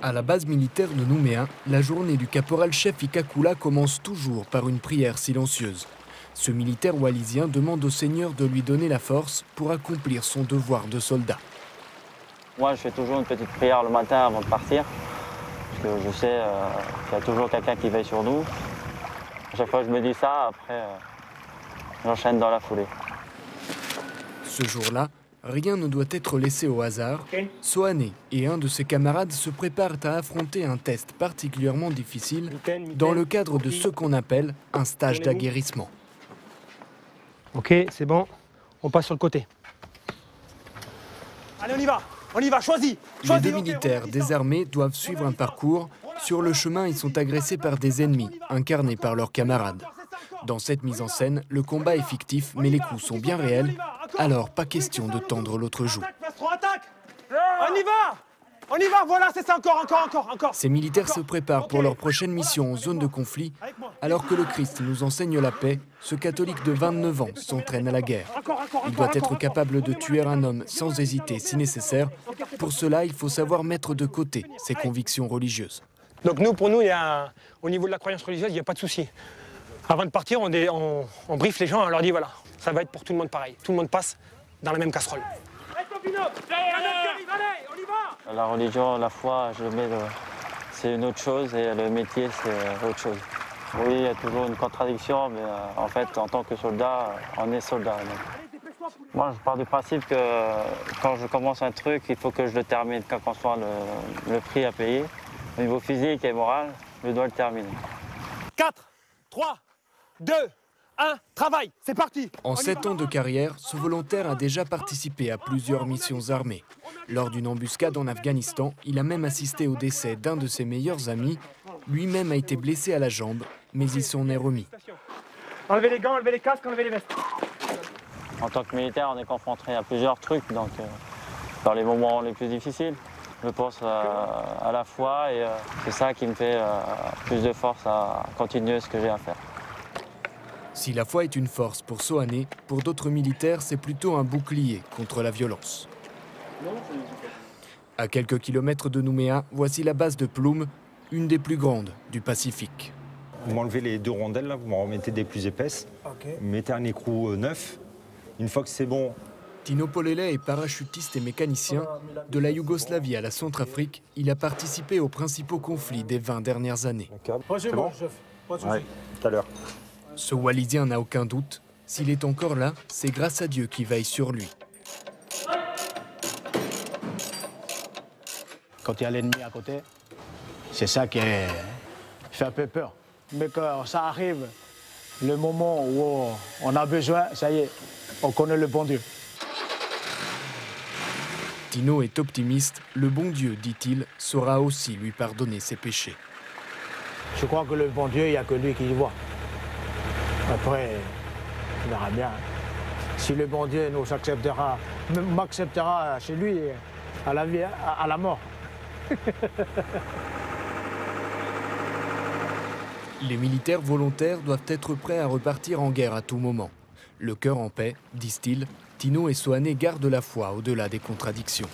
À la base militaire de Nouméa, la journée du caporal-chef Ikakula commence toujours par une prière silencieuse. Ce militaire wallisien demande au Seigneur de lui donner la force pour accomplir son devoir de soldat. Moi, je fais toujours une petite prière le matin avant de partir, parce que je sais qu'il y a toujours quelqu'un qui veille sur nous. À chaque fois que je me dis ça, après, j'enchaîne dans la foulée. Ce jour-là, rien ne doit être laissé au hasard. Sohané et un de ses camarades se préparent à affronter un test particulièrement difficile dans le cadre de ce qu'on appelle un stage d'aguerrissement. Ok, c'est bon, on passe sur le côté. Allez, on y va, choisis. Les deux militaires désarmés doivent suivre un parcours. Sur le chemin, ils sont agressés par des ennemis, incarnés par leurs camarades. Dans cette mise en scène, le combat est fictif, mais les coups sont bien réels. Alors, pas question de tendre l'autre joue. On y va, voilà, c'est ça, encore. Ces militaires se préparent pour leur prochaine mission en zone de conflit. Alors que le Christ nous enseigne la paix, ce catholique de 29 ans s'entraîne à la guerre. Il doit être capable de tuer un homme sans hésiter si nécessaire. Pour cela, il faut savoir mettre de côté ses convictions religieuses. Donc pour nous, au niveau de la croyance religieuse, il n'y a pas de souci. Avant de partir, on briefe les gens, on leur dit voilà, ça va être pour tout le monde pareil. Tout le monde passe dans la même casserole. La religion, la foi, c'est une autre chose et le métier, c'est autre chose. Oui, il y a toujours une contradiction, mais en fait, en tant que soldat, on est soldat. Donc. Moi, je pars du principe que quand je commence un truc, il faut que je le termine, quel qu'en soit le prix à payer. Au niveau physique et moral, je dois le terminer. 4, 3, 2, 1, travail, c'est parti. En 7 ans de carrière, ce volontaire a déjà participé à plusieurs missions armées. Lors d'une embuscade en Afghanistan, il a même assisté au décès d'un de ses meilleurs amis. Lui-même a été blessé à la jambe, mais il s'en est remis. Enlevez les gants, enlevez les casques, enlevez les vestes. En tant que militaire, on est confronté à plusieurs trucs, donc dans les moments les plus difficiles, je pense à la foi et c'est ça qui me fait plus de force à continuer ce que j'ai à faire. Si la foi est une force pour Sohané, pour d'autres militaires, c'est plutôt un bouclier contre la violence. À quelques kilomètres de Nouméa, voici la base de Ploum, une des plus grandes du Pacifique. Vous m'enlevez les 2 rondelles, là, vous m'en remettez des plus épaisses. Okay. Vous mettez un écrou neuf. Une fois que c'est bon... Tino Polele est parachutiste et mécanicien. De la Yougoslavie à la Centrafrique, il a participé aux principaux conflits des 20 dernières années. C'est bon, chef. Ouais, tout à l'heure. Ce Wallisien n'a aucun doute. S'il est encore là, c'est grâce à Dieu qui veille sur lui. Quand il y a l'ennemi à côté, c'est ça qui fait un peu peur. Mais quand ça arrive, le moment où on a besoin, ça y est, on connaît le bon Dieu. Tino est optimiste. Le bon Dieu, dit-il, saura aussi lui pardonner ses péchés. Je crois que le bon Dieu, il n'y a que lui qui y voit. Après, on verra bien. Si le bon Dieu nous acceptera, m'acceptera chez lui, à la vie, à la mort. Les militaires volontaires doivent être prêts à repartir en guerre à tout moment. Le cœur en paix, disent-ils, Tino et Sohané gardent la foi au-delà des contradictions.